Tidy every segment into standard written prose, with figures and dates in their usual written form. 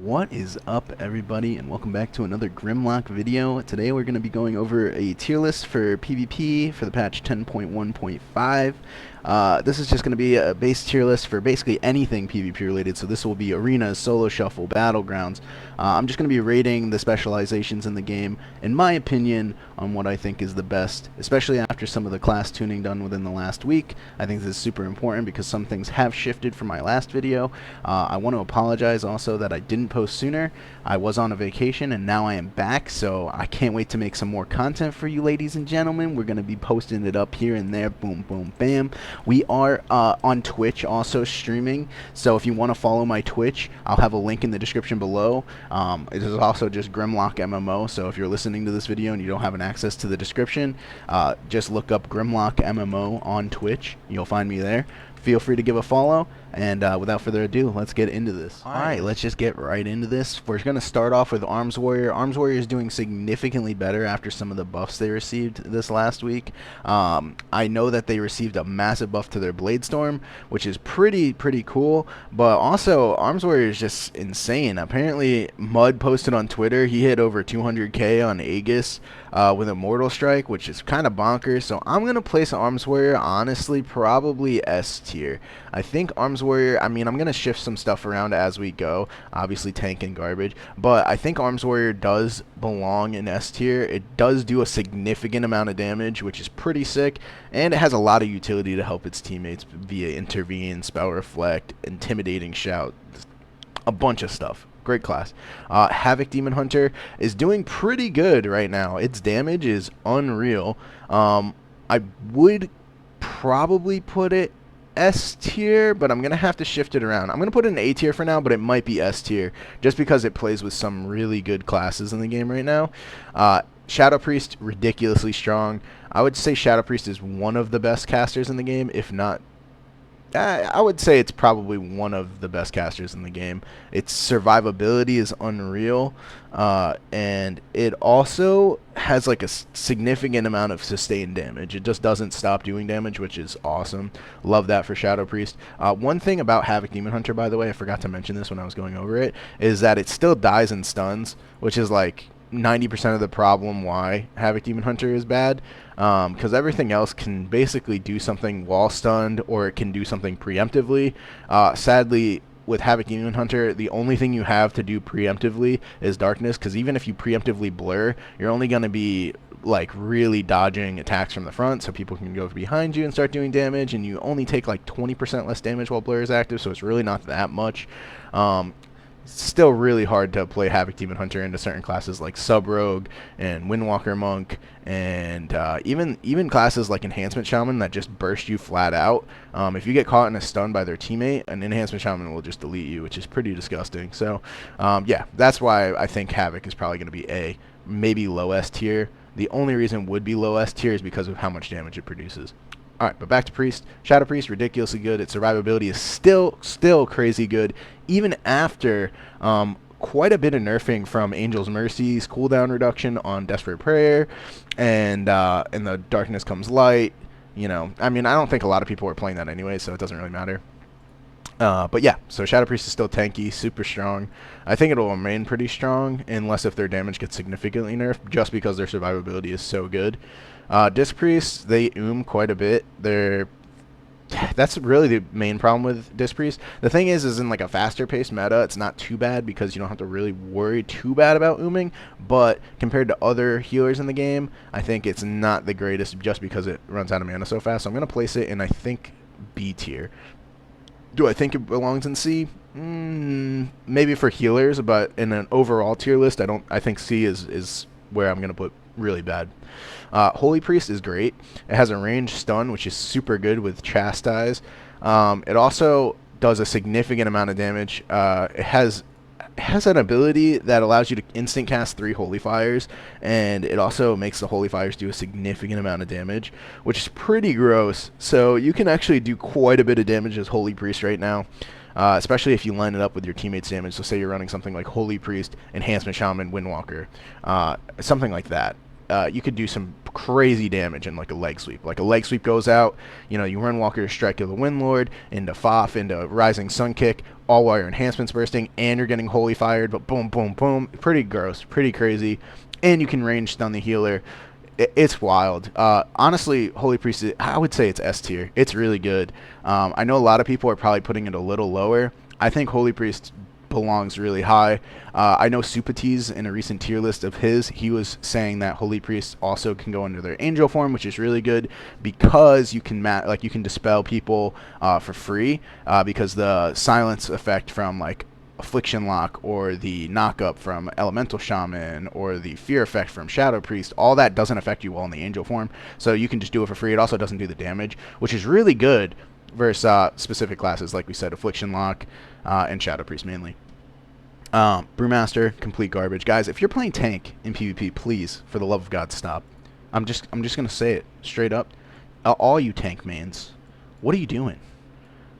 What is up, everybody, and welcome back to another Grimlock video. Today we're going to be going over a tier list for PvP for the patch 10.1.5. This is just going to be a base tier list for basically anything PvP related, so this will be arenas, solo shuffle, battlegrounds. I'm just going to be rating the specializations in the game, in my opinion, on what I think is the best, especially after some of the class tuning done within the last week. I think this is super important because some things have shifted from my last video. I want to apologize also that I didn't post sooner. I was on a vacation and now I am back, so I can't wait to make some more content for you, ladies and gentlemen. We're going to be posting it up here and there, boom, boom, bam. We are on Twitch also streaming, so if you want to follow my Twitch, I'll have a link in the description below. It is also just Grimlock MMO, so if you're listening to this video and you don't have an access to the description, just look up Grimlock MMO on Twitch. You'll find me there. Feel free to give a follow, and without further ado, let's get into this. Alright, let's just get right into this. We're going to start off with Arms Warrior. Arms Warrior is doing significantly better after some of the buffs they received this last week. I know that they received a massive buff to their Blade Storm, which is pretty cool, but also Arms Warrior is just insane. Apparently, Mud posted on Twitter he hit over 200k on Aegis with Immortal Strike, which is kind of bonkers, so I'm going to place Arms Warrior, honestly, probably S tier. I think Arms Warrior, I mean, I'm going to shift some stuff around as we go, obviously tank and garbage, but I think Arms Warrior does belong in S tier. It does do a significant amount of damage, which is pretty sick, and it has a lot of utility to help its teammates via Intervene, Spell Reflect, Intimidating Shout, a bunch of stuff. Great class. Havoc Demon Hunter is doing pretty good right now. Its damage is unreal. I would probably put it S tier, but I'm going to have to shift it around. I'm going to put it in A tier for now, but it might be S tier just because it plays with some really good classes in the game right now. Shadow Priest, ridiculously strong. I would say Shadow Priest is one of the best casters in the game, if not I would say it's probably one of the best casters in the game. Its survivability is unreal, and it also has like a significant amount of sustained damage. It just doesn't stop doing damage, which is awesome. Love that for Shadow Priest. One thing about Havoc Demon Hunter, by the way, I forgot to mention this when I was going over it, is that it still dies and stuns, which is like 90% of the problem why Havoc Demon Hunter is bad, because everything else can basically do something while stunned, or it can do something preemptively. Sadly, with Havoc Demon Hunter, the only thing you have to do preemptively is Darkness, because even if you preemptively blur, you're only going to be like really dodging attacks from the front, so people can go behind you and start doing damage, and you only take like 20% less damage while blur is active, so it's really not that much. Still really hard to play Havoc Demon Hunter into certain classes like Sub Rogue and Windwalker Monk, and even classes like Enhancement Shaman that just burst you flat out. If you get caught in a stun by their teammate, an Enhancement Shaman will just delete you, which is pretty disgusting. So yeah, that's why I think Havoc is probably going to be A, maybe low S tier. The only reason would be low S tier is because of how much damage it produces. Alright, but back to Priest. Shadow Priest, ridiculously good. Its survivability is still crazy good, even after quite a bit of nerfing from Angel's Mercy's cooldown reduction on Desperate Prayer, and the Darkness Comes Light. You know, I mean, I don't think a lot of people are playing that anyway, so it doesn't really matter. But yeah, so Shadow Priest is still tanky, super strong. I think it'll remain pretty strong, unless if their damage gets significantly nerfed, just because their survivability is so good. Disc Priests, they quite a bit. That's really the main problem with Disc Priest. The thing is in like a faster paced meta, it's not too bad because you don't have to really worry too bad about but compared to other healers in the game, I think it's not the greatest just because it runs out of mana so fast. So I'm going to place it in, I think, B tier. Do I think it belongs in C? Maybe for healers, but in an overall tier list, I think C is where I'm going to put really bad. Holy Priest is great. It has a ranged stun, which is super good with Chastise. It also does a significant amount of damage. It has an ability that allows you to instant cast 3 Holy Fires, and it also makes the Holy Fires do a significant amount of damage, which is pretty gross. So you can actually do quite a bit of damage as Holy Priest right now. Especially if you line it up with your teammates' damage. So say you're running something like Holy Priest, Enhancement Shaman, Windwalker, something like that. You could do some crazy damage in like a leg sweep. Like a leg sweep goes out, you know, you run Walker, Strike of the Windlord, into Foff, into Rising Sun Kick, all while your enhancements bursting, and you're getting holy fired, but boom, boom, boom. Pretty gross, pretty crazy. And you can range stun the healer. It's wild. Honestly, Holy Priest, I would say it's S tier. It's really good. I know a lot of people are probably putting it a little lower. I think Holy Priest belongs really high. I know Supatis, in a recent tier list of his, he was saying that Holy Priests also can go under their angel form, which is really good because you can you can dispel people for free because the silence effect from like Affliction Lock or the knockup from Elemental Shaman or the fear effect from Shadow Priest, all that doesn't affect you while in the angel form, so you can just do it for free. It also doesn't do the damage, which is really good versus specific classes, like we said, Affliction Lock and Shadow Priest mainly. Brewmaster, complete garbage. Guys, if you're playing tank in PvP, please, for the love of God, stop. I'm just gonna say it straight up. All you tank mains, what are you doing?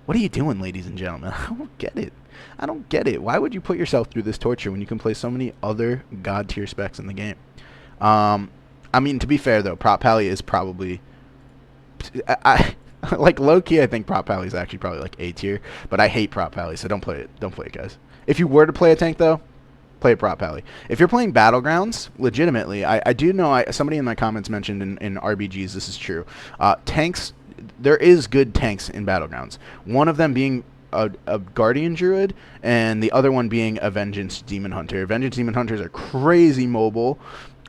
What are you doing, ladies and gentlemen? I don't get it. I don't get it. Why would you put yourself through this torture when you can play so many other god tier specs in the game? I mean, to be fair though, Prop Pally is probably like low key. I think Prop Pally is actually probably like A tier, but I hate Prop Pally, so don't play it. Don't play it, guys. If you were to play a tank though, play a Prop Pally. If you're playing Battlegrounds, legitimately, I do know. Somebody in my comments mentioned in RBGs, this is true. Tanks. There is good tanks in Battlegrounds. One of them being a Guardian Druid, and the other one being a Vengeance Demon Hunter. Vengeance Demon Hunters are crazy mobile.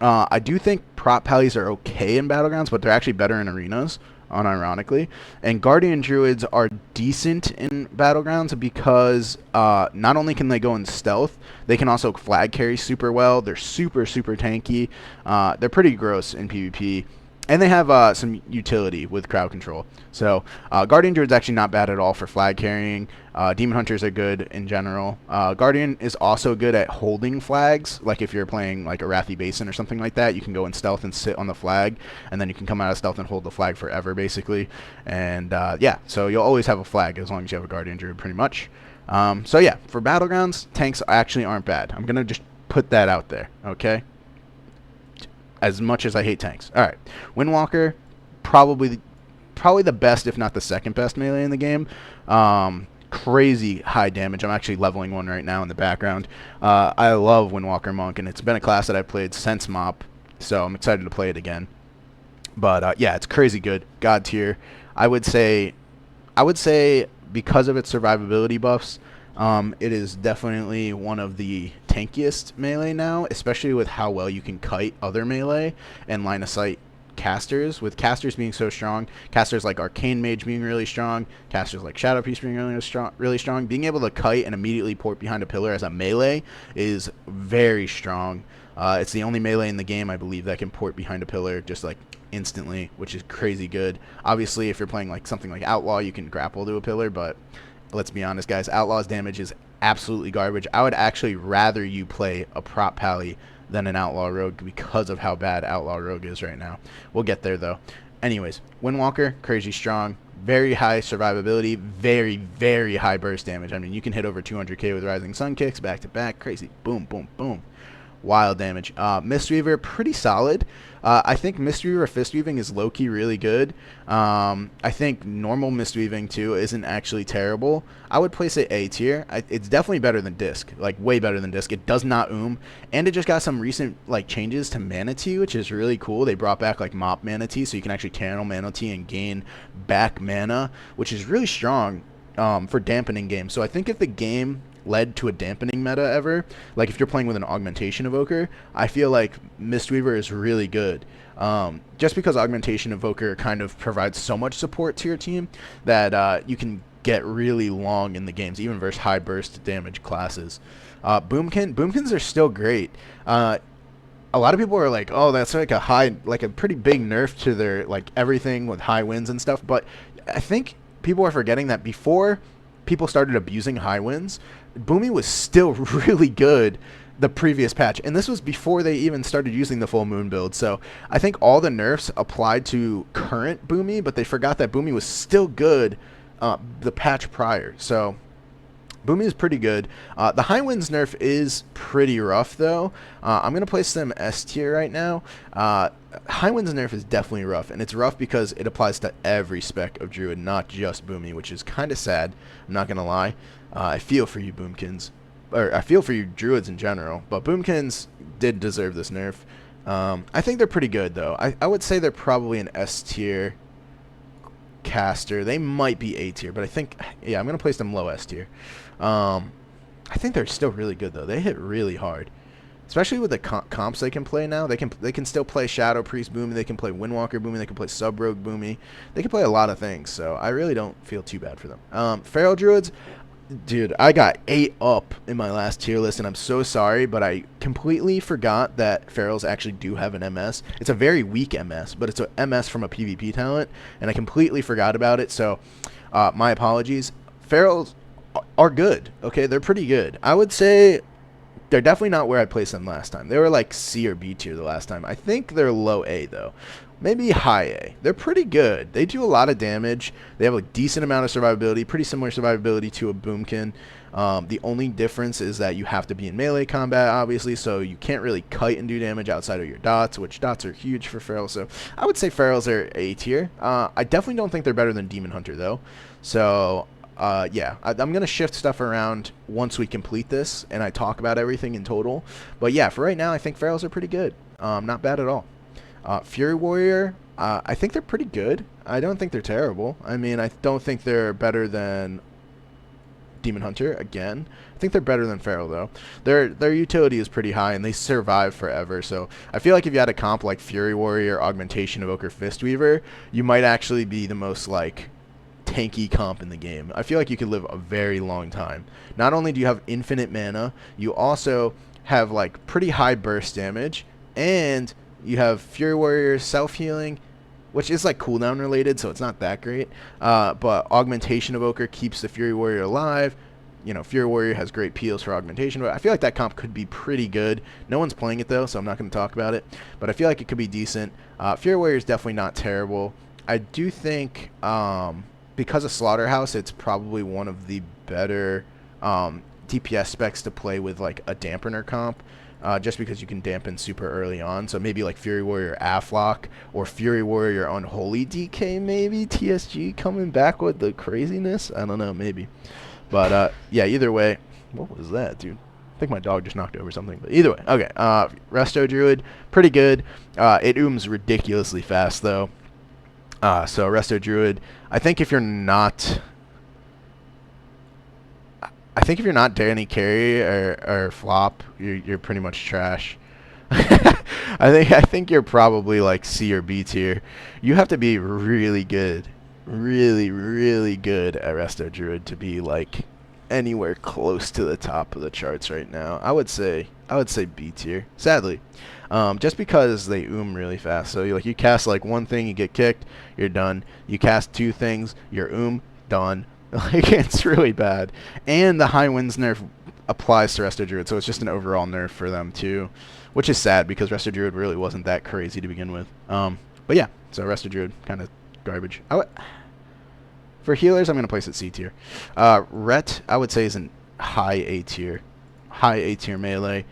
I do think Prop Pallies are okay in Battlegrounds, but they're actually better in arenas, unironically. And Guardian Druids are decent in Battlegrounds because not only can they go in stealth, they can also flag carry super well. They're super, super tanky. They're pretty gross in PvP. And they have some utility with crowd control. So Guardian Druid's actually not bad at all for flag carrying. Demon Hunters are good in general. Guardian is also good at holding flags. Like if you're playing like a Wrathy Basin or something like that, you can go in stealth and sit on the flag, and then you can come out of stealth and hold the flag forever, basically. And yeah, so you'll always have a flag as long as you have a Guardian Druid, pretty much. So yeah, for Battlegrounds, tanks actually aren't bad. I'm going to just put that out there, okay? As much as I hate tanks. All right, Windwalker, probably the best, if not the second best melee in the game. Crazy high damage. I'm actually leveling one right now in the background. I love Windwalker Monk, and it's been a class that I've played since MOP, so I'm excited to play it again. But yeah, it's crazy good. God tier. I would say because of its survivability buffs, it is definitely one of the tankiest melee now, especially with how well you can kite other melee and line of sight casters, with casters being so strong, casters like Arcane Mage being really strong, casters like Shadow Priest being really strong. Being able to kite and immediately port behind a pillar as a melee is very strong. It's the only melee in the game, I believe, that can port behind a pillar just like instantly, which is crazy good. Obviously, if you're playing like something like Outlaw, you can grapple to a pillar, but let's be honest, guys, Outlaw's damage is absolutely garbage. I would actually rather you play a Prop Pally than an Outlaw Rogue because of how bad Outlaw Rogue is right now. We'll get there, though. Anyways, Windwalker, crazy strong, very high survivability, very, very high burst damage. I mean, you can hit over 200k with Rising Sun kicks back-to-back. Crazy. Boom, boom, boom. Wild damage. Mistweaver, pretty solid. I think Mistweaver Fistweaving is low-key really good. I think normal Mistweaving, too, isn't actually terrible. I would place it A tier. It's definitely better than Disc, like way better than Disc. It does not and it just got some recent like changes to Mana Tea, which is really cool. They brought back like Mop Mana Tea, so you can actually channel Mana Tea and gain back mana, which is really strong for dampening games. So I think if the game led to a dampening meta ever, like if you're playing with an augmentation evoker, I feel like Mistweaver is really good. Just because augmentation evoker kind of provides so much support to your team that you can get really long in the games, even versus high burst damage classes. Boomkins are still great. A lot of people are like, oh, that's like a pretty big nerf to their like everything with high winds and stuff, but I think people are forgetting that before people started abusing high winds, Boomy was still really good the previous patch, and this was before they even started using the full moon build. So I think all the nerfs applied to current Boomy, but they forgot that Boomy was still good the patch prior. So Boomy is pretty good. The high winds nerf is pretty rough though. I'm gonna place them S tier right now. High winds nerf is definitely rough, and it's rough because it applies to every spec of Druid, not just Boomy, which is kind of sad. I'm not gonna lie. I feel for you, Boomkins. Or I feel for you, Druids in general. But Boomkins did deserve this nerf. I think they're pretty good, though. I would say they're probably an S tier caster. They might be A tier, but I think, yeah, I'm going to place them low S tier. I think they're still really good, though. They hit really hard. Especially with the comps they can play now. They can still play Shadow Priest Boomy. They can play Windwalker Boomy. They can play Sub Rogue Boomy. They can play a lot of things, so I really don't feel too bad for them. Feral Druids, dude, I got 8 up in my last tier list, and I'm so sorry, but I completely forgot that Ferals actually do have an MS. It's a very weak MS, but it's a MS from a PvP talent, and I completely forgot about it, so my apologies. Ferals are good, okay? They're pretty good. I would say they're definitely not where I placed them last time. They were like C or B tier the last time. I think they're low A, though. Maybe high A. They're pretty good. They do a lot of damage. They have a decent amount of survivability, pretty similar survivability to a Boomkin. The only difference is that you have to be in melee combat, obviously, so you can't really kite and do damage outside of your dots, which dots are huge for Ferals. So I would say Ferals are A tier. I definitely don't think they're better than Demon Hunter, though. So yeah, I'm going to shift stuff around once we complete this and I talk about everything in total. But yeah, for right now, I think Ferals are pretty good. Not bad at all. Fury Warrior, I think they're pretty good. I don't think they're terrible. I mean, I don't think they're better than Demon Hunter, again. I think they're better than Feral, though. Their utility is pretty high, and they survive forever. So I feel like if you had a comp like Fury Warrior, Augmentation, Evoker, Fistweaver, you might actually be the most, like, tanky comp in the game. I feel like you could live a very long time. Not only do you have infinite mana, you also have, like, pretty high burst damage, and you have Fury Warrior self-healing, which is like cooldown related, so it's not that great. But Augmentation Evoker keeps the Fury Warrior alive. You know, Fury Warrior has great peels for Augmentation. But I feel like that comp could be pretty good. No one's playing it, though, so I'm not going to talk about it. But I feel like it could be decent. Fury Warrior is definitely not terrible. I do think, because of Slaughterhouse, it's probably one of the better DPS specs to play with, like, a dampener comp. Just because you can dampen super early on. So maybe like Fury Warrior Aflock or Fury Warrior Unholy DK, maybe. TSG coming back with the craziness. I don't know, maybe. But yeah, either way. What was that, dude? I think my dog just knocked over something. But either way. Okay, Resto Druid, pretty good. It ooms ridiculously fast, though. So Resto Druid, I think if you're not Danny Carey or Flop, you're pretty much trash. I think you're probably like C or B tier. You have to be really good, really good at Resto Druid to be like anywhere close to the top of the charts right now. I would say B tier. Sadly, just because they really fast. So you cast like one thing, you get kicked, you're done. You cast two things, you're done. Like, it's really bad. And the high winds nerf applies to Resto Druid, so it's just an overall nerf for them, too. Which is sad, because Resto Druid really wasn't that crazy to begin with. But yeah, so Resto Druid, kind of garbage. For healers, I'm going to place it C tier. Ret, I would say, is an high A tier. High A tier melee.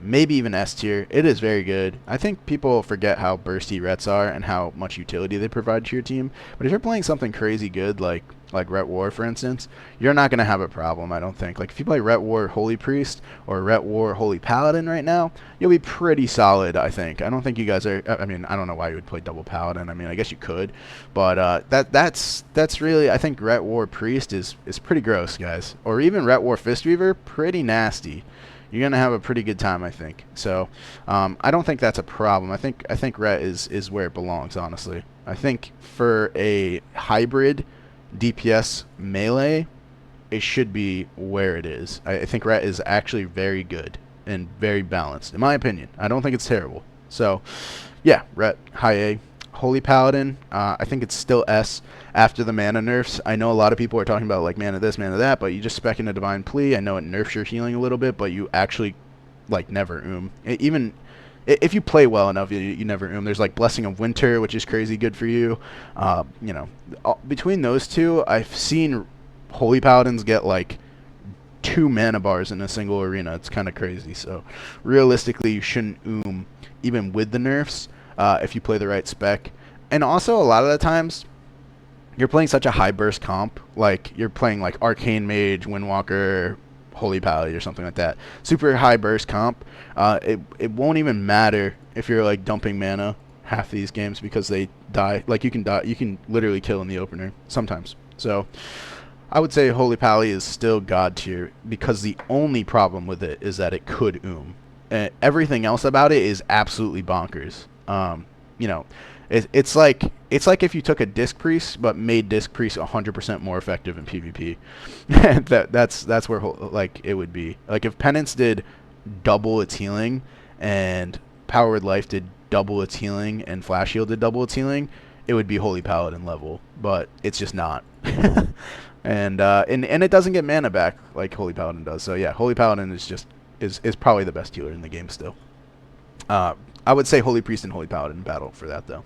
Maybe even S tier. It is very good. I think people forget how bursty Rets are and how much utility they provide to your team. But if you're playing something crazy good, like Ret War, for instance, you're not going to have a problem, I don't think. Like, if you play Ret War Holy Priest or Ret War Holy Paladin right now, you'll be pretty solid, I think. I don't think you guys are... I mean, I don't know why you would play double Paladin. I mean, I guess you could. But that's really... I think Ret War Priest is pretty gross, guys. Or even Ret War Fistweaver, pretty nasty. You're going to have a pretty good time, I think. So, I don't think that's a problem. I think Ret is where it belongs, honestly. I think for a hybrid DPS melee, it should be where it is. I think Ret is actually very good and very balanced, in my opinion. I don't think it's terrible. So, yeah, Ret, high A. Holy Paladin, I think it's still S after the mana nerfs. I know a lot of people are talking about like mana this, mana that, but you just spec in a Divine Plea. I know it nerfs your healing a little bit, but you actually like never even if you play well enough, you never There's like Blessing of Winter, which is crazy good for you. You know, between those two, I've seen Holy Paladins get like 2 mana bars in a single arena. It's kind of crazy. So realistically, you shouldn't even with the nerfs. If you play the right spec. And also, a lot of the times, you're playing such a high burst comp. Like you're playing like Arcane Mage, Windwalker, Holy Pally, or something like that. Super high burst comp. It won't even matter if you're like dumping mana half these games because they die. Like you can die. You can literally kill in the opener sometimes. So I would say Holy Pally is still god tier because the only problem with it is that it could everything else about it is absolutely bonkers. You know, it's like if you took a Disc Priest but made Disc Priest 100% more effective in PvP. that's where like it would be. Like if Penance did double its healing and Power with Life did double its healing and Flash Heal did double its healing, it would be Holy Paladin level, but it's just not. And it doesn't get mana back like Holy Paladin does. So yeah, Holy Paladin is probably the best healer in the game still. I would say Holy Priest and Holy Paladin battle for that though.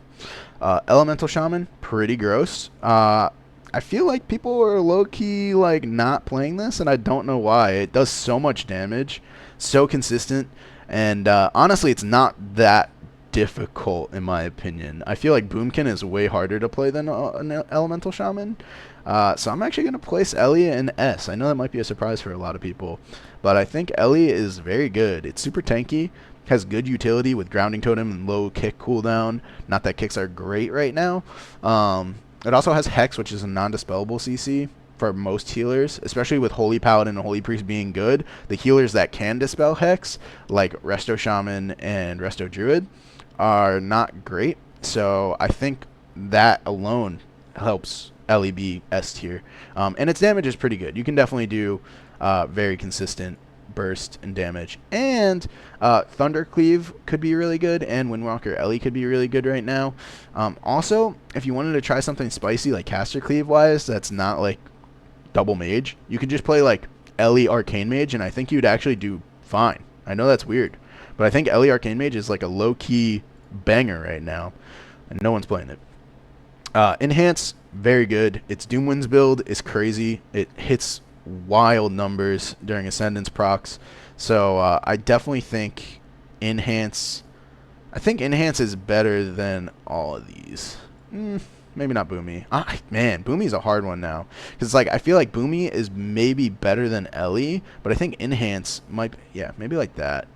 Elemental Shaman, pretty gross. I feel like people are low-key like not playing this, and I don't know why. It does so much damage, so consistent, and honestly, it's not that difficult in my opinion. I feel like Boomkin is way harder to play than an Elemental Shaman. So I'm actually going to place Ellie in S. I know that might be a surprise for a lot of people, but I think Ellie is very good. It's super tanky, has good utility with Grounding Totem and low kick cooldown. Not that kicks are great right now. It also has Hex, which is a non-dispellable CC for most healers, especially with Holy Paladin and Holy Priest being good. The healers that can dispel Hex, like Resto Shaman and Resto Druid, are not great. So I think that alone helps Ellie be S tier. And its damage is pretty good. You can definitely do very consistent burst and damage. And Thundercleave could be really good, and Windwalker Ellie could be really good right now. Also, if you wanted to try something spicy like Caster Cleave wise, that's not like double mage, you could just play like Ellie Arcane Mage, and I think you'd actually do fine. I know that's weird, but I think Ellie Arcane Mage is like a low-key banger right now, and no one's playing it. Enhance, very good. Its Doomwinds build is crazy. It hits wild numbers during Ascendance procs. So I definitely think Enhance... I think Enhance is better than all of these. Maybe not Boomy. Man, Boomy's a hard one now. Because like, I feel like Boomy is maybe better than Ellie, but I think Enhance might... Yeah, maybe like that.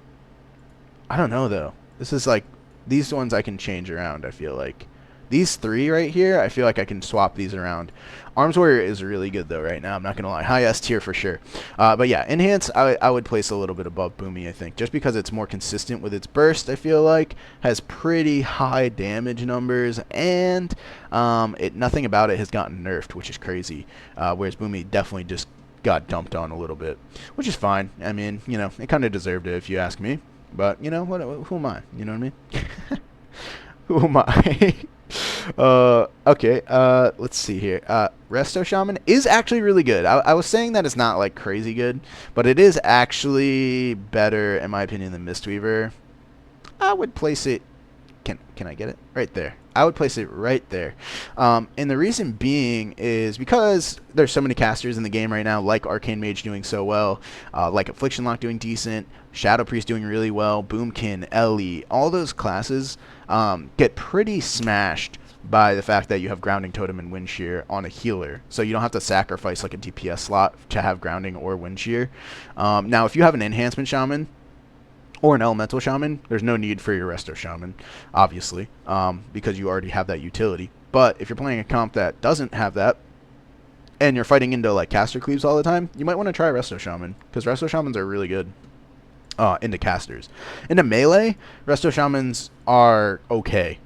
I don't know, though. This is like... These ones I can change around, I feel like. These three right here, I feel like I can swap these around. Arms Warrior is really good, though, right now. I'm not going to lie. High S tier for sure. But yeah, Enhance, I would place a little bit above Boomy, I think. Just because it's more consistent with its burst, I feel like. Has pretty high damage numbers. And nothing about it has gotten nerfed, which is crazy. Whereas Boomy definitely just got dumped on a little bit. Which is fine. I mean, you know, it kind of deserved it if you ask me. But, you know, who am I? You know what I mean? Who am I? Okay, let's see here. Resto Shaman is actually really good. I was saying that it's not, like, crazy good, but it is actually better, in my opinion, than Mistweaver. I would place it... Can I get it? Right there. I would place it right there. And the reason being is because there's so many casters in the game right now, like Arcane Mage doing so well, like Affliction Lock doing decent, Shadow Priest doing really well, Boomkin, Ellie, all those classes get pretty smashed by the fact that you have Grounding Totem and Wind Shear on a healer. So you don't have to sacrifice like a DPS slot to have Grounding or Wind Shear. Now, if you have an Enhancement Shaman or an Elemental Shaman, there's no need for your Resto Shaman, obviously, because you already have that utility. But if you're playing a comp that doesn't have that, and you're fighting into like Caster Cleaves all the time, you might want to try Resto Shaman, because Resto Shamans are really good into casters. Into melee, Resto Shamans are okay.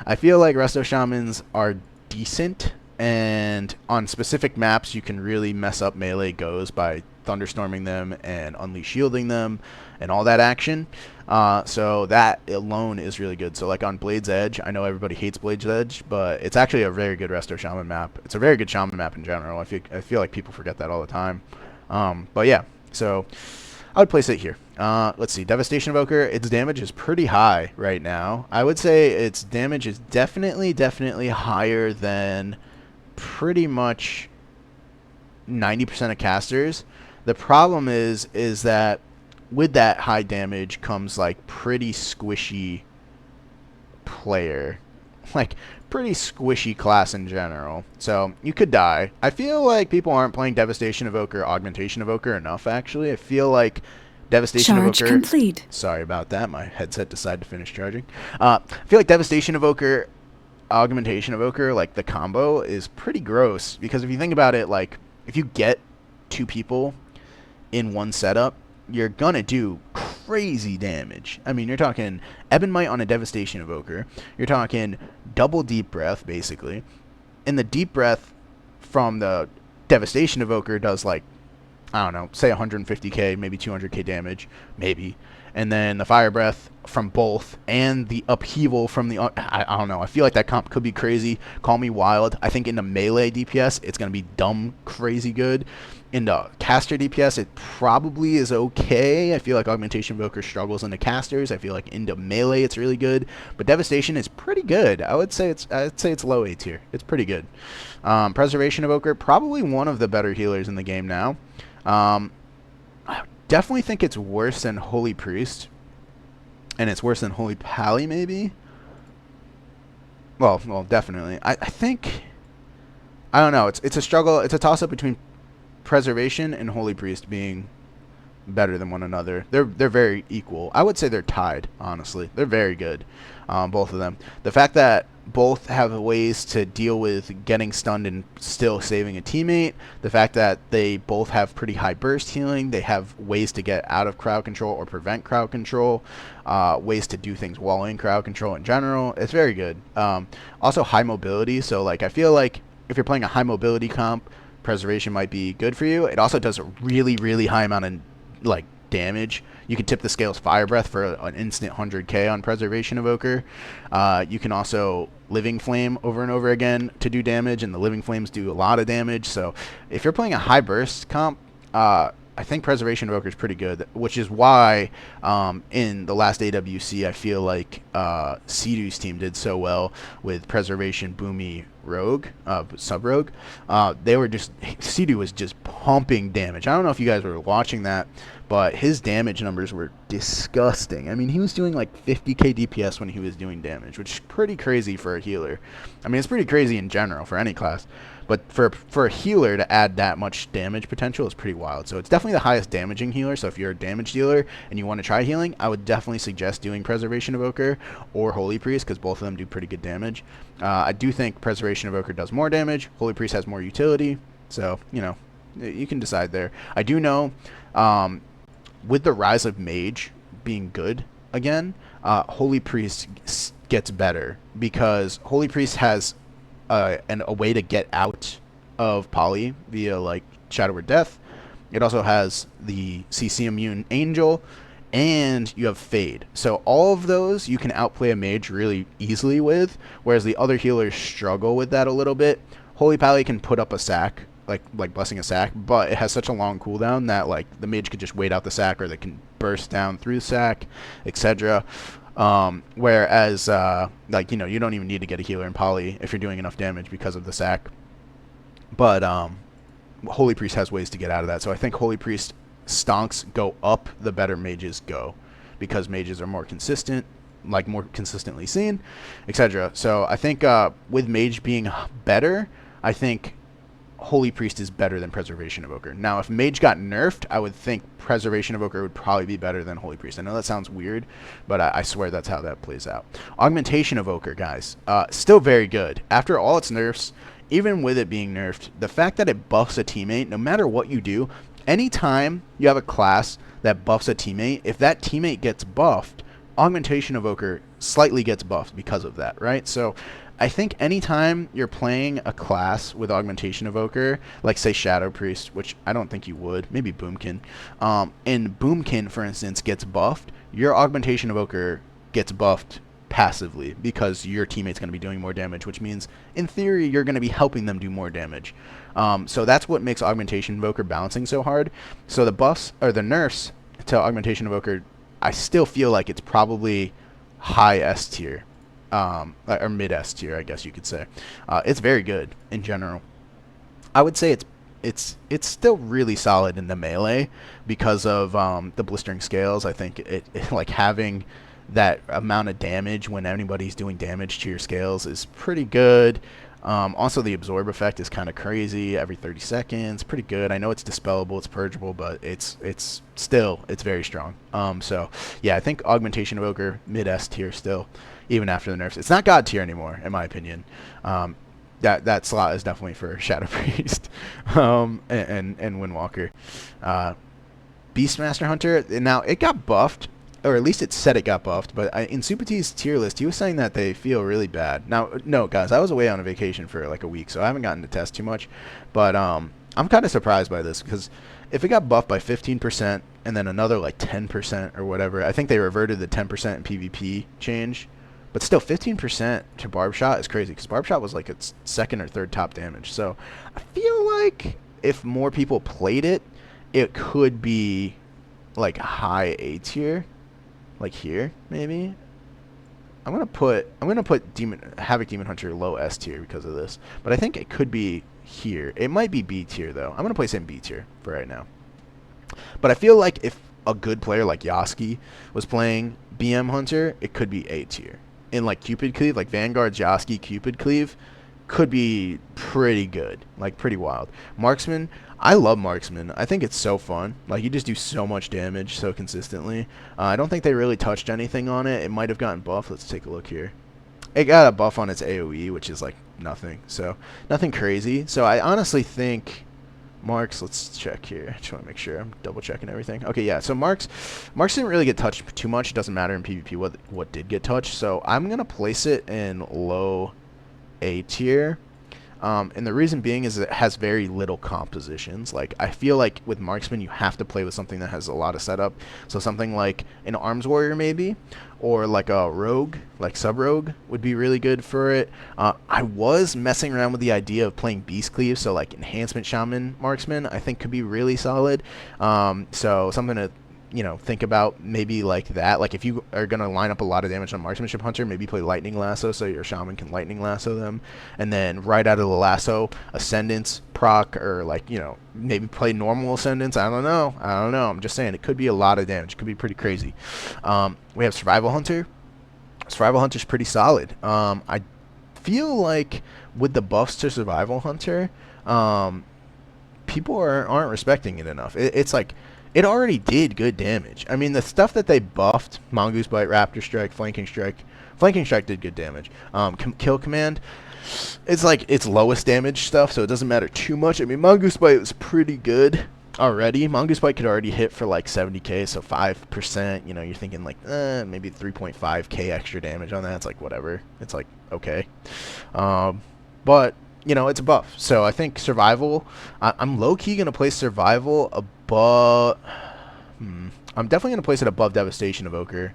I feel like Resto Shamans are decent, and on specific maps you can really mess up melee goes by thunderstorming them and unleash shielding them and all that action. So that alone is really good. So like on Blade's Edge, I know everybody hates Blade's Edge, but it's actually a very good Resto Shaman map. It's a very good Shaman map in general. I feel like people forget that all the time. But yeah, so I would place it here. Let's see, Devastation Evoker, its damage is pretty high right now. I would say its damage is definitely higher than pretty much 90% of casters. The problem is that with that high damage comes like pretty squishy player. like pretty squishy class in general. So you could die. I feel like people aren't playing Devastation Evoker, Augmentation Evoker enough, actually. I feel like Devastation Charge Evoker... complete. Sorry about that. My headset decided to finish charging. I feel like Devastation Evoker, Augmentation Evoker, like the combo is pretty gross. Because if you think about it, like if you get 2 people in one setup, you're gonna do crazy damage. I mean, you're talking Ebonmite on a Devastation Evoker. You're talking double Deep Breath, basically. And the Deep Breath from the Devastation Evoker does, like, I don't know, say 150k, maybe 200k damage, maybe. And then the Fire Breath from both, and the Upheaval from the... I don't know. I feel like that comp could be crazy. Call me wild. I think in the melee DPS, it's going to be dumb crazy good. In the caster DPS, it probably is okay. I feel like Augmentation Evoker struggles in the casters. I feel like into melee, it's really good. But Devastation is pretty good. I'd say it's low A tier. It's pretty good. Preservation Evoker, probably one of the better healers in the game now. I definitely think it's worse than Holy Priest. And it's worse than Holy Pally, maybe? Well, definitely. I think... I don't know. It's a struggle. It's a toss-up between Preservation and Holy Priest being better than one another. They're very equal. I would say they're tied, honestly. They're very good, both of them. The fact that both have ways to deal with getting stunned and still saving a teammate, the fact that they both have pretty high burst healing, they have ways to get out of crowd control or prevent crowd control, ways to do things while in crowd control in general, it's very good. Also high mobility, so like I feel like if you're playing a high mobility comp, Preservation might be good for you. It also does a really, really high amount of like damage. You can tip the scales Fire Breath for an instant 100k on Preservation Evoker. You can also Living Flame over and over again to do damage, and the Living Flames do a lot of damage. So if you're playing a high burst comp, I think Preservation Evoker is pretty good, which is why in the last AWC I feel like Sidu's team did so well with Preservation, Boomy, Rogue, Sub-Rogue. Sidu was just pumping damage. I don't know if you guys were watching that, but his damage numbers were disgusting. I mean, he was doing like 50k DPS when he was doing damage, which is pretty crazy for a healer. I mean, it's pretty crazy in general for any class. But for a healer to add that much damage potential is pretty wild. So it's definitely the highest damaging healer. So if you're a damage dealer and you want to try healing, I would definitely suggest doing Preservation Evoker or Holy Priest, because both of them do pretty good damage. I do think Preservation Evoker does more damage. Holy Priest has more utility. So, you know, you can decide there. I do know with the rise of Mage being good again, Holy Priest gets better, because Holy Priest has a way to get out of Poly via like Shadow or Death. It also has the CC Immune Angel, and you have Fade. So all of those you can outplay a Mage really easily with, whereas the other healers struggle with that a little bit. Holy Pally can put up a sack, like Blessing a sack, but it has such a long cooldown that like the Mage could just wait out the sack, or they can burst down through the sack, etc. Whereas, like, you know, you don't even need to get a healer in Poly if you're doing enough damage because of the sack. But Holy Priest has ways to get out of that. So I think Holy Priest stonks go up the better mages go, because mages are more consistent, like more consistently seen, etc. So I think with Mage being better, I think Holy Priest is better than Preservation Evoker. Now, if Mage got nerfed, I would think Preservation Evoker would probably be better than Holy Priest. I know that sounds weird, but I swear that's how that plays out. Augmentation Evoker, guys, still very good. After all its nerfs, even with it being nerfed, the fact that it buffs a teammate, no matter what you do, anytime you have a class that buffs a teammate, if that teammate gets buffed, Augmentation Evoker slightly gets buffed because of that, right? So I think anytime you're playing a class with Augmentation Evoker, like say Shadow Priest, which I don't think you would, maybe Boomkin, and Boomkin, for instance, gets buffed, your Augmentation Evoker gets buffed passively, because your teammate's going to be doing more damage, which means, in theory, you're going to be helping them do more damage. So that's what makes Augmentation Evoker balancing so hard. So the buffs, or the nerfs to Augmentation Evoker, I still feel like it's probably high S tier. Or mid S tier, I guess you could say. It's very good in general. I would say it's still really solid in the melee because of the blistering scales. I think it like having that amount of damage when anybody's doing damage to your scales is pretty good. Also, the absorb effect is kind of crazy. Every 30 seconds, pretty good. I know it's dispellable, it's purgeable, but it's very strong. So yeah, I think augmentation evoker mid S tier still, even after the nerfs. It's not god tier anymore, in my opinion. That slot is definitely for Shadow Priest, and Windwalker. Beastmaster Hunter. Now it got buffed, or at least it said it got buffed, but in Super T's tier list, he was saying that they feel really bad. Now, no, guys, I was away on a vacation for like a week, so I haven't gotten to test too much, but I'm kind of surprised by this, because if it got buffed by 15% and then another like 10% or whatever, I think they reverted the 10% in PvP change, but still 15% to Barb Shot is crazy, because Barb Shot was like its second or third top damage, so I feel like if more people played it, it could be like high A tier. Like here, maybe. I'm gonna put Havoc Demon Hunter low S tier because of this, but I think it could be here. It might be B tier though. I'm gonna place it in B tier for right now. But I feel like if a good player like Yasuki was playing BM Hunter, it could be A tier. In like Cupid Cleave, like Vanguard's Yasuki Cupid Cleave, could be pretty good, like pretty wild. Marksman, I love Marksman. I think it's so fun. Like, you just do so much damage so consistently. I don't think they really touched anything on it. It might have gotten buffed. Let's take a look here. It got a buff on its AoE, which is like nothing. So nothing crazy. So I honestly think Marks, let's check here. Just want to make sure I'm double checking everything. Okay, yeah. So Marks didn't really get touched too much. It doesn't matter in PvP what did get touched. So I'm gonna place it in low A tier. And the reason being is it has very little compositions. Like, I feel like with Marksman, you have to play with something that has a lot of setup. So something like an Arms Warrior maybe, or like a Rogue, like Sub-Rogue would be really good for it. I was messing around with the idea of playing Beast Cleave, so like Enhancement Shaman Marksman, I think could be really solid. So something to think about, maybe like that. Like, if you are going to line up a lot of damage on Marksmanship Hunter, maybe play Lightning Lasso so your Shaman can Lightning Lasso them. And then right out of the Lasso, Ascendance proc, or like, maybe play normal Ascendance. I don't know. I'm just saying, it could be a lot of damage. It could be pretty crazy. We have Survival Hunter. Survival Hunter's pretty solid. I feel like with the buffs to Survival Hunter, people aren't respecting it enough. It's like, it already did good damage. I mean, the stuff that they buffed, Mongoose Bite, Raptor Strike, Flanking Strike did good damage. Kill Command, it's like its lowest damage stuff, so it doesn't matter too much. I mean, Mongoose Bite was pretty good already. Mongoose Bite could already hit for like 70k, so 5%, you're thinking like, maybe 3.5k extra damage on that. It's like, whatever. It's like, okay. But, it's a buff. So I think Survival, I'm low-key going to place Survival above, I'm definitely going to place it above Devastation Evoker.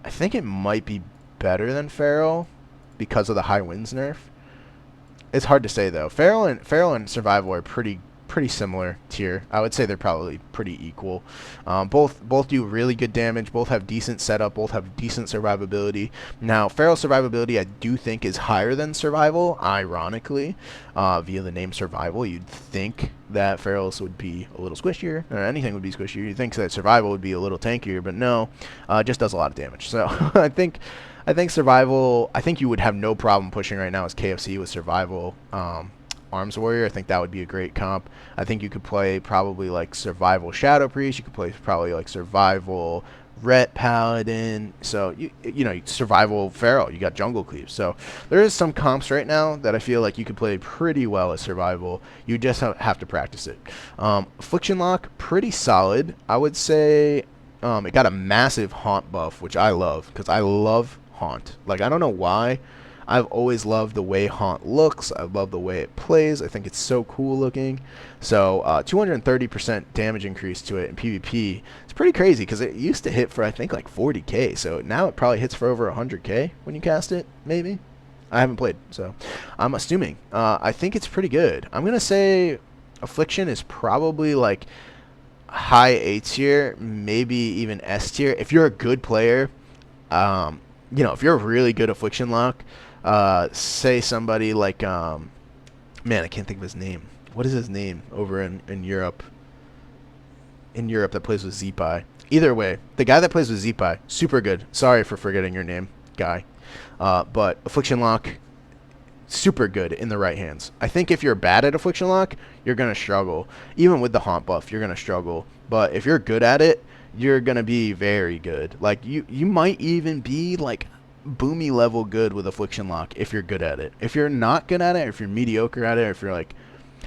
I think it might be better than Feral because of the High Winds nerf. It's hard to say, though. Feral and Survival are pretty similar tier. I would say they're probably pretty equal. Both do really good damage. Both have decent setup. Both have decent survivability. Now, Feral survivability I do think is higher than Survival, ironically. Via the name Survival, you'd think that Feral's would be a little squishier, or anything would be squishier. You'd think that Survival would be a little tankier, but no, it just does a lot of damage. So I think Survival, I think you would have no problem pushing right now as KFC with Survival. Arms Warrior, I think that would be a great comp. I think you could play probably like Survival Shadow Priest. You could play probably like Survival Ret Paladin. So Survival Feral. You got Jungle Cleave. So there is some comps right now that I feel like you could play pretty well as Survival. You just have to practice it. Affliction Lock, pretty solid. I would say it got a massive Haunt buff, which I love because I love Haunt. Like, I don't know why. I've always loved the way Haunt looks. I love the way it plays. I think it's so cool looking. So 230% damage increase to it in PvP. It's pretty crazy because it used to hit for, I think, like 40k. So now it probably hits for over 100k when you cast it, maybe. I haven't played, so I'm assuming. I think it's pretty good. I'm going to say Affliction is probably like high A tier, maybe even S tier. If you're a good player, if you're a really good Affliction Lock, say somebody like, man, I can't think of his name. What is his name over in Europe? In Europe, that plays with Zeepai. either way, the guy that plays with Zeepai, super good. Sorry for forgetting your name, guy. But Affliction Lock, super good in the right hands. I think if you're bad at Affliction Lock, you're going to struggle. Even with the Haunt buff, you're going to struggle. But if you're good at it, you're going to be very good. Like, you might even be, like, Boomy level good with Affliction Lock if you're good at it. If you're not good at it, or if you're mediocre at it, or if you're, like,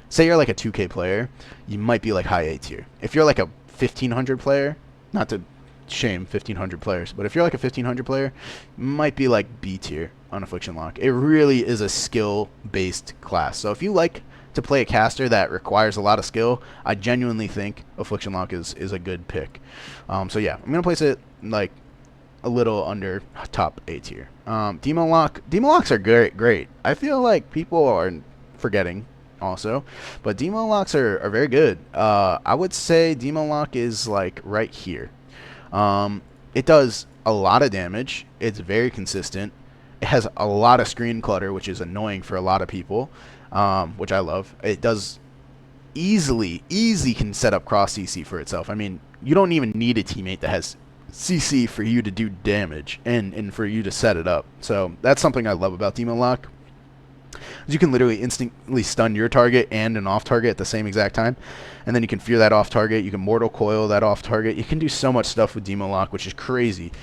say you're, like, a 2K player, you might be, like, high A tier. If you're, like, a 1500 player, not to shame 1500 players, but if you're like a 1500 player, might be like B tier on Affliction Lock. It really is a skill based class. So if you like to play a caster that requires a lot of skill, I genuinely think Affliction Lock is a good pick. So yeah, I'm gonna place it like a little under top A tier. Demo locks are great. I feel like people are forgetting also, but demo locks are very good. I would say demo lock is like right here. It does a lot of damage. It's very consistent. It has a lot of screen clutter, which is annoying for a lot of people, which I love. It does easily can set up cross CC for itself. I mean, you don't even need a teammate that has CC for you to do damage and for you to set it up. So that's something I love about Demo Lock. You can literally instantly stun your target and an off target at the same exact time, and then you can fear that off target. You can mortal coil that off target. You can do so much stuff with Demo Lock, which is crazy.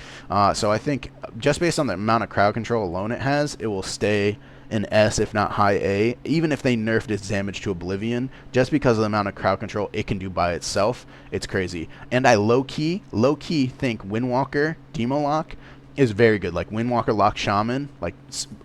So I think just based on the amount of crowd control alone it has, it will stay an S, if not high A, even if they nerfed its damage to Oblivion. Just because of the amount of crowd control it can do by itself, it's crazy. And I low-key think Windwalker Demo Lock is very good. Like Windwalker Lock Shaman, like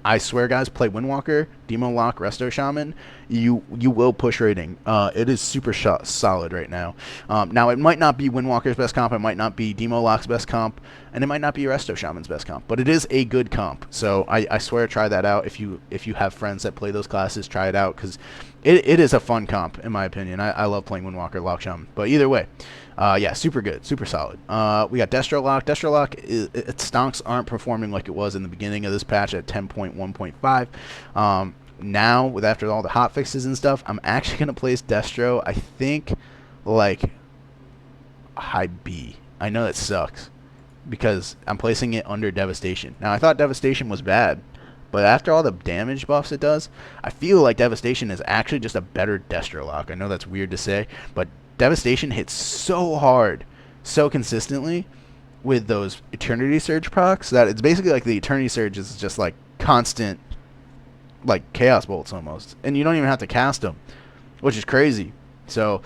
I swear guys, play Windwalker Demo Lock Resto Shaman, you will push rating. It is super solid right now. Now it might not be Windwalker's best comp, it might not be Demo Lock's best comp, and it might not be Resto Shaman's best comp, but it is a good comp. So I swear, try that out. If you have friends that play those classes, try it out, because it is a fun comp in my opinion. I love playing Windwalker Lock Shaman. But either way, yeah, super good, super solid. We got Destro Lock. Destro Lock, its stonks aren't performing like it was in the beginning of this patch at 10.1.5. Now, with after all the hot fixes and stuff, I'm actually going to place Destro, I think, like high B. I know that sucks, because I'm placing it under Devastation. Now, I thought Devastation was bad, but after all the damage buffs it does, I feel like Devastation is actually just a better Destro Lock. I know that's weird to say, but Devastation hits so hard, so consistently with those Eternity Surge procs that it's basically like the Eternity Surge is just like constant, like Chaos Bolts almost, and you don't even have to cast them, which is crazy. So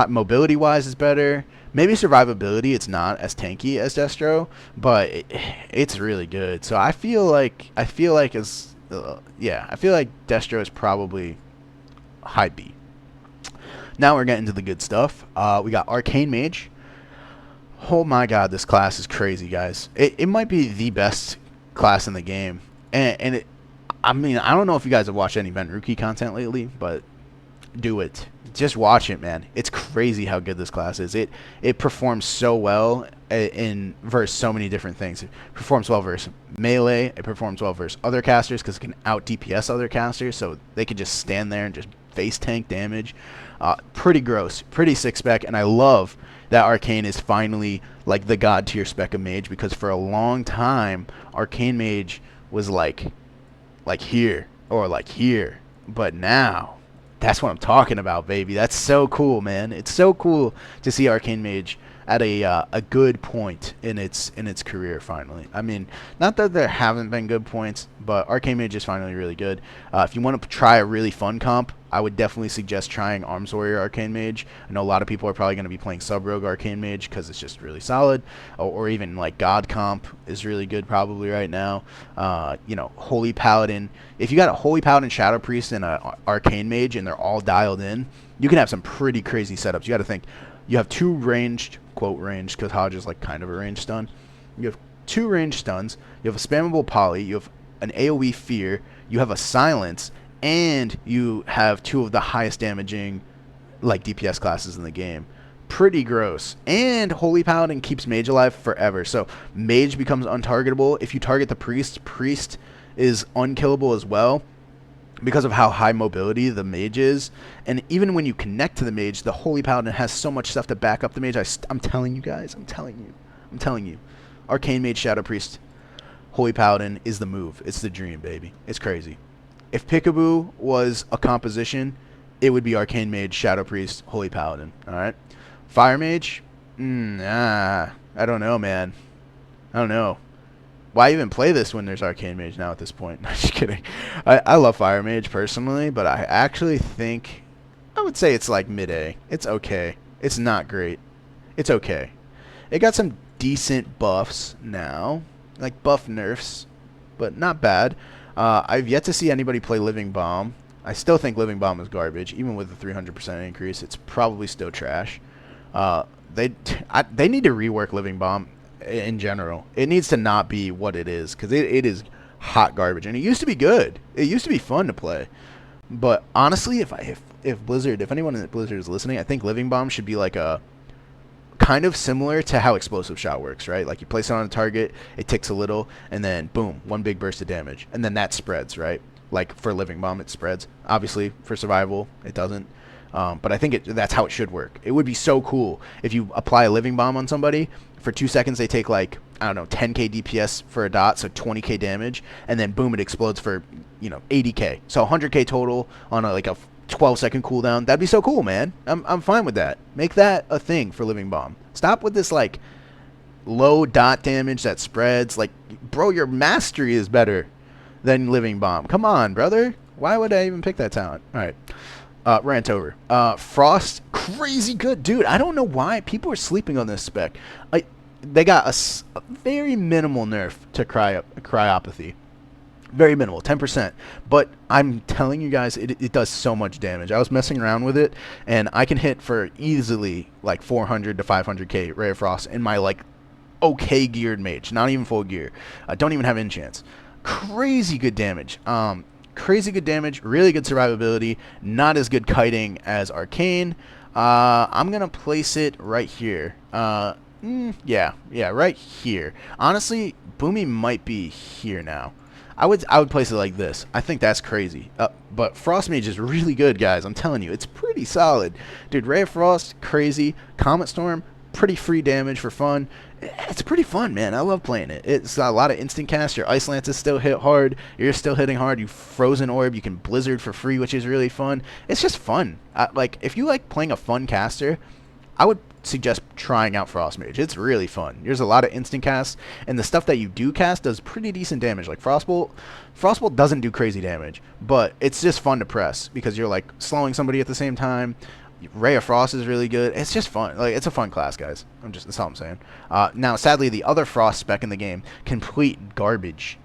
mobility wise is better. Maybe survivability, it's not as tanky as Destro, but it's really good. So I feel like it's yeah, I feel like Destro is probably high B. Now we're getting to the good stuff. We got Arcane Mage. Oh my god, this class is crazy, guys. It might be the best class in the game. And I mean, I don't know if you guys have watched any Venruki content lately, but do it. Just watch it, man. It's crazy how good this class is. It performs so well in versus so many different things. It performs well versus melee. It performs well versus other casters because it can out DPS other casters, so they can just stand there and just face tank damage. Pretty gross, pretty sick spec, and I love that Arcane is finally like the god tier spec of Mage, because for a long time Arcane Mage was like here or like here, but now that's what I'm talking about, baby. That's so cool, man. It's so cool to see Arcane Mage at a good point in its career finally. I mean, not that there haven't been good points, but Arcane Mage is finally really good. If you want to try a really fun comp, I would definitely suggest trying Arms Warrior Arcane Mage. I know a lot of people are probably going to be playing Sub Rogue Arcane Mage because it's just really solid, or even like God Comp is really good probably right now. You know, Holy Paladin. If you got a Holy Paladin, Shadow Priest, and a Arcane Mage, and they're all dialed in, you can have some pretty crazy setups. You got to think. You have two ranged, quote ranged, because Hodge is like kind of a ranged stun. You have two ranged stuns. You have a spammable poly. You have an AoE fear. You have a silence, and you have two of the highest damaging like DPS classes in the game. Pretty gross. And Holy Paladin keeps Mage alive forever. So Mage becomes untargetable. If you target the Priest, Priest is unkillable as well. because of how high mobility the mage is. And even when you connect to the mage, the Holy Paladin has so much stuff to back up the mage. I'm telling you guys, I'm telling you. Arcane Mage, Shadow Priest, Holy Paladin is the move. It's the dream, baby. It's crazy. If Peekaboo was a composition, it would be Arcane Mage, Shadow Priest, Holy Paladin. Alright? Fire Mage? I don't know, man. I don't know. Why even play this when there's Arcane Mage now at this point? No, just kidding. I love Fire Mage personally, but I actually think I would say it's like mid-A. It's okay. It's not great. It's okay. It got some decent buffs now, like buff nerfs, but not bad. I've yet to see anybody play Living Bomb. I still think Living Bomb is garbage, even with the 300% increase. It's probably still trash. They need to rework Living Bomb in general. It needs to not be what it is, because it is hot garbage, and it used to be good. It used to be fun to play. But honestly, if Blizzard, if anyone at Blizzard is listening, I think Living Bomb should be like a kind of similar to how Explosive Shot works, right? Like you place it on a target, it ticks a little, and then boom, one big burst of damage, and then that spreads, right? Like for Living Bomb, it spreads. Obviously, for survival, it doesn't. But I think that's how it should work. It would be so cool if you apply a Living Bomb on somebody. For 2 seconds, they take like, I don't know, 10k DPS for a dot, so 20k damage, and then boom, it explodes for, 80k. So 100k total on like a 12-second cooldown. That'd be so cool, man. I'm fine with that. Make that a thing for Living Bomb. Stop with this like low dot damage that spreads. Like, bro, your mastery is better than Living Bomb. Come on, brother. Why would I even pick that talent? All right. Rant over. Frost, crazy good. Dude, I don't know why people are sleeping on this spec. They got a very minimal nerf to cryopathy. Very minimal, 10%. But I'm telling you guys, it does so much damage. I was messing around with it, and I can hit for easily like 400 to 500k Ray of Frost in my like okay geared mage. Not even full gear. I don't even have enchants. Crazy good damage. Crazy good damage, really good survivability, not as good kiting as Arcane. I'm going to place it right here. Yeah, right here. Honestly, Boomy might be here now. I would place it like this. I think that's crazy. But Frost Mage is really good, guys. I'm telling you, it's pretty solid. Dude, Ray of Frost, crazy. Comet Storm, pretty free damage for fun. It's pretty fun, man. I love playing it. It's got a lot of instant cast. Your Ice Lances still hit hard. You're still hitting hard. You Frozen Orb. You can Blizzard for free, which is really fun. It's just fun. Like, if you like playing a fun caster, I would suggest trying out Frost Mage. It's really fun. There's a lot of instant casts, and the stuff that you do cast does pretty decent damage. Like Frostbolt doesn't do crazy damage, but it's just fun to press because you're like slowing somebody at the same time. Ray of Frost is really good. It's just fun. Like, it's a fun class, guys. That's all I'm saying. Now, sadly, the other Frost spec in the game, complete garbage.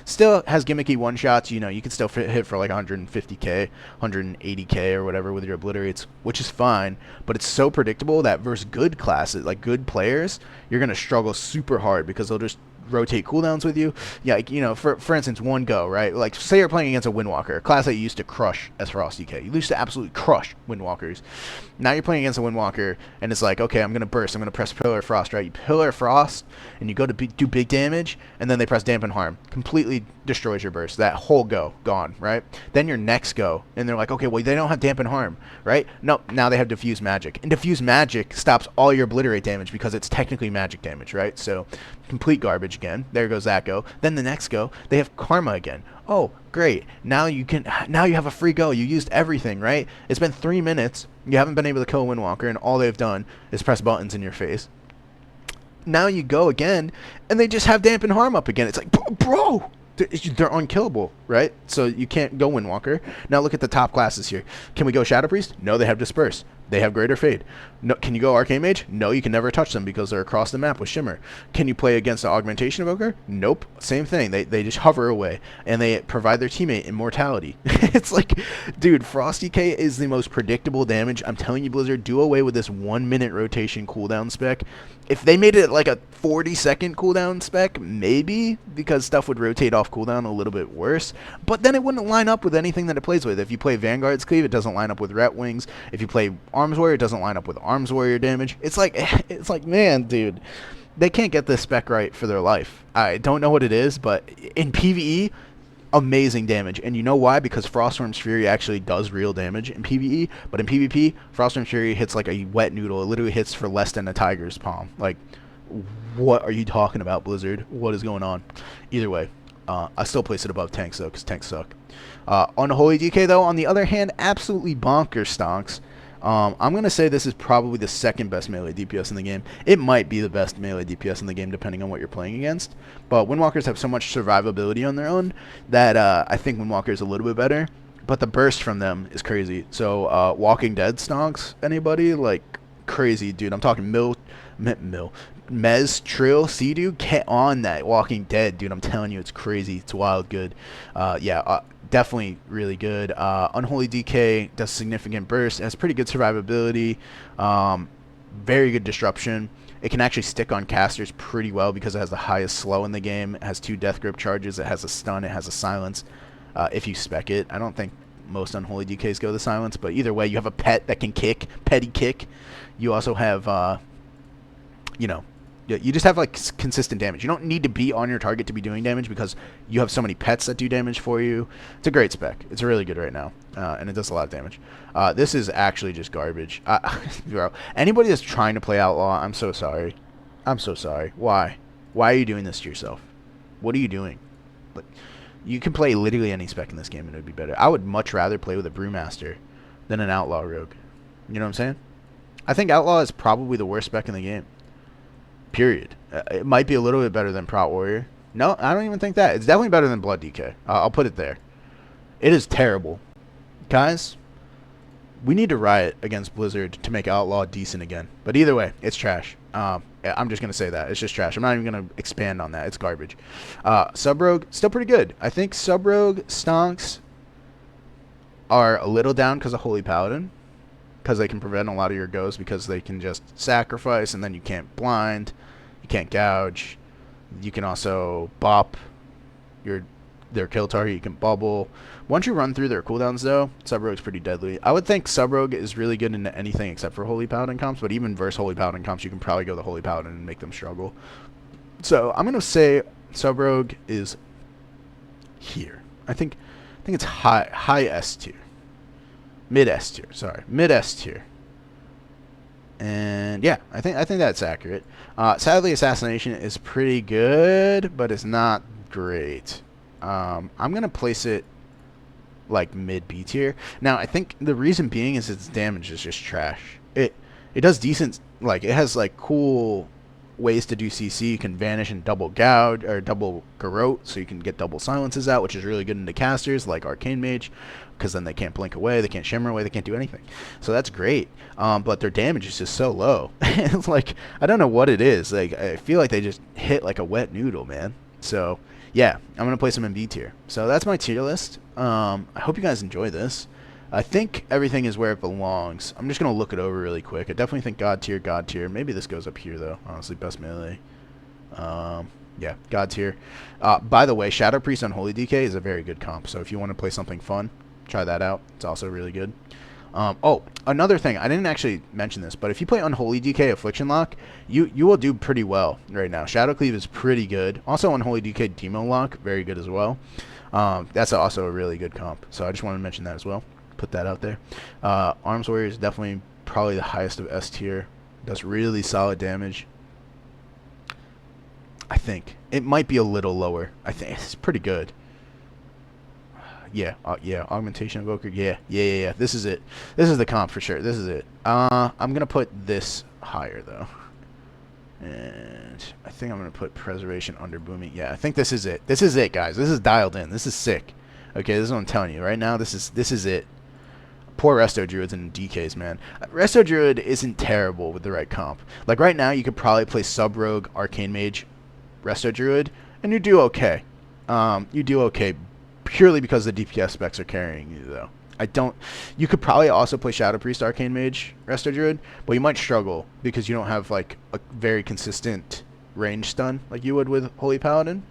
Still has gimmicky one-shots. You can still hit for like 150k, 180k or whatever with your obliterates, which is fine. But it's so predictable that versus good classes, like good players, you're going to struggle super hard because they'll just rotate cooldowns with you. Yeah, like, for instance, one go, right? Like, say you're playing against a Windwalker, a class that you used to crush as Frost DK. You used to absolutely crush Windwalkers. Now you're playing against a Windwalker, and it's like, okay, I'm going to burst. I'm going to press Pillar Frost, right? You Pillar Frost, and you go to do big damage, and then they press Dampen Harm. Completely destroys your burst. That whole go, gone, right? Then your next go, and they're like, okay, well, they don't have Dampen Harm, right? No, now they have Diffuse Magic. And Diffuse Magic stops all your Obliterate damage because it's technically magic damage, right? So, complete garbage again. There goes that go. Then the next go, they have Karma again. Oh, great. Now you have a free go. You used everything, right? It's been 3 minutes. You haven't been able to kill a Windwalker, and all they've done is press buttons in your face. Now you go again, and they just have Dampen Harm up again. It's like, bro, they're unkillable, right? So you can't go Windwalker. Now look at the top classes here. Can we go Shadow Priest? No, they have Disperse. They have Greater Fade. No, can you go Arcane Mage? No, you can never touch them because they're across the map with Shimmer. Can you play against the Augmentation Evoker? Nope. Same thing. They just hover away, and they provide their teammate Immortality. It's like, dude, Frost DK is the most predictable damage. I'm telling you, Blizzard, do away with this 1 minute rotation cooldown spec. If they made it like a 40-second cooldown spec, maybe, because stuff would rotate off cooldown a little bit worse, but then it wouldn't line up with anything that it plays with. If you play Vanguard's Cleave, it doesn't line up with Rat Wings. If you play Arms Warrior, it doesn't line up with Arms Warrior damage. It's like, man, dude, they can't get this spec right for their life. I don't know what it is, but in PvE, amazing damage. And you know why? Because Froststorm's Fury actually does real damage in PvE, but in PvP, Froststorm's Fury hits like a wet noodle. It literally hits for less than a tiger's palm. Like, what are you talking about, Blizzard? What is going on? Either way, I still place it above tanks, though, because tanks suck. Unholy DK, though, on the other hand, absolutely bonkers stonks. I'm going to say this is probably the second best melee DPS in the game. It might be the best melee DPS in the game, depending on what you're playing against. But Windwalkers have so much survivability on their own that I think Windwalker is a little bit better. But the burst from them is crazy. So Walking Dead stonks, anybody? Like, crazy, dude. I'm talking Mez, Trill, Sea-Doo, get on that Walking Dead, dude. I'm telling you, it's crazy. It's wild good. Definitely really good. Unholy DK does significant burst. It has pretty good survivability. Very good disruption. It can actually stick on casters pretty well because it has the highest slow in the game. It has 2 death grip charges. It has a stun. It has a silence. If you spec it, I don't think most Unholy DKs go the silence, but either way, you have a pet that can kick, petty kick. You also have, you just have like consistent damage. You don't need to be on your target to be doing damage because you have so many pets that do damage for you. It's a great spec. It's really good right now, and it does a lot of damage. This is actually just garbage. Bro, anybody that's trying to play Outlaw, I'm so sorry. I'm so sorry. Why? Why are you doing this to yourself? What are you doing? Like, you can play literally any spec in this game and it would be better. I would much rather play with a Brewmaster than an Outlaw Rogue. You know what I'm saying? I think Outlaw is probably the worst spec in the game. Period. It might be a little bit better than Prot Warrior. No, I don't even think that. It's definitely better than Blood DK. I'll put it there. It is terrible. Guys, we need to riot against Blizzard to make Outlaw decent again. But either way, it's trash. I'm just going to say that. It's just trash. I'm not even going to expand on that. It's garbage. Sub-Rogue, still pretty good. I think Sub-Rogue stonks are a little down because of Holy Paladin. Because they can prevent a lot of your goes because they can just sacrifice and then you can't blind, you can't gouge, you can also bop their kill target, you can bubble. Once you run through their cooldowns though, Sub-Rogue's pretty deadly. I would think Sub-Rogue is really good into anything except for Holy Paladin comps, but even versus Holy Paladin comps you can probably go the Holy Paladin and make them struggle. So I'm going to say Sub-Rogue is here. I think it's high S tier. Mid S tier, sorry. Mid S tier. And yeah, I think that's accurate. Sadly, Assassination is pretty good, but it's not great. I'm going to place it like mid B tier. Now, I think the reason being is its damage is just trash. It does decent, like it has like cool ways to do CC. You can vanish and double gouge or double garrote, so you can get double silences out, which is really good into casters like Arcane Mage, because then they can't blink away, they can't shimmer away, they can't do anything. So that's great. But their damage is just so low. It's like, I don't know what it is. Like, I feel like they just hit like a wet noodle, man. So yeah, I'm gonna place them in B tier. So that's my tier list. I hope you guys enjoy this. I think everything is where it belongs. I'm just going to look it over really quick. I definitely think God tier, God tier. Maybe this goes up here, though. Honestly, best melee. Yeah, God tier. By the way, Shadow Priest Unholy DK is a very good comp. So if you want to play something fun, try that out. It's also really good. Oh, another thing. I didn't actually mention this, but if you play Unholy DK Affliction Lock, you will do pretty well right now. Shadow Cleave is pretty good. Also, Unholy DK Demo Lock, very good as well. That's also a really good comp. So I just wanted to mention that as well. Put that out there. Arms Warrior is definitely probably the highest of S tier. Does really solid damage. I think it might be a little lower. I think it's pretty good. Yeah, yeah. Augmentation Evoker. Yeah. This is it. This is the comp for sure. This is it. I'm gonna put this higher though, and I think I'm gonna put Preservation under Booming. Yeah, I think this is it. This is it, guys. This is dialed in. This is sick. Okay, this is what I'm telling you right now. This is it. Poor Resto Druids and DKs, man. Resto Druid isn't terrible with the right comp. Like right now, you could probably play Sub-Rogue, Arcane Mage, Resto Druid, and you do okay. You do okay purely because the DPS specs are carrying you, though. You could probably also play Shadow Priest, Arcane Mage, Resto Druid, but you might struggle because you don't have like a very consistent range stun like you would with Holy Paladin.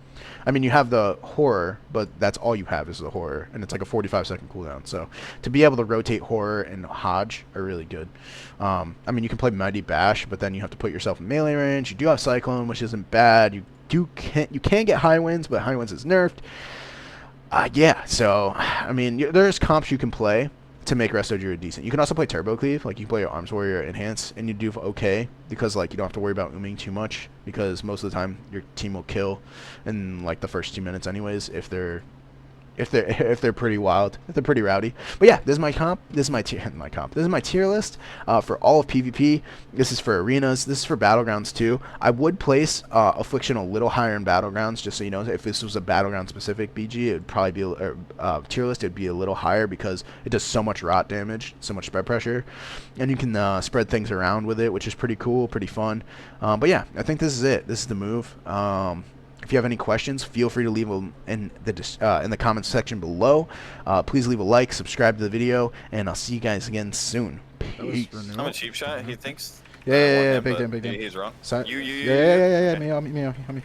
I mean, you have the Horror, but that's all you have is the Horror, and it's like a 45-second cooldown. So to be able to rotate Horror and Hodge are really good. I mean, you can play Mighty Bash, but then you have to put yourself in melee range. You do have Cyclone, which isn't bad. You can get High Winds, but High Winds is nerfed. Yeah, so, I mean, there's comps you can play to make Resto Druid decent. You can also play Turbo Cleave, like you can play your Arms Warrior Enhance, and you do okay, because like you don't have to worry about ooming too much, because most of the time your team will kill in like the first 2 minutes anyways, if they're if they're pretty wild, if they're pretty rowdy. But yeah, this is my comp. This is my tier. This is my tier list for all of PvP. This is for arenas. This is for battlegrounds too. I would place Affliction a little higher in battlegrounds, just so you know. If this was a battleground specific BG, it would probably be tier list. It'd be a little higher because it does so much rot damage, so much spread pressure, and you can spread things around with it, which is pretty cool, pretty fun. But yeah, I think this is it. This is the move. If you have any questions, feel free to leave them in the comments section below. Please leave a like, subscribe to the video, and I'll see you guys again soon. Peace. I'm a cheap shot. He thinks. Yeah, big damn. He's wrong. So, You. yeah, me.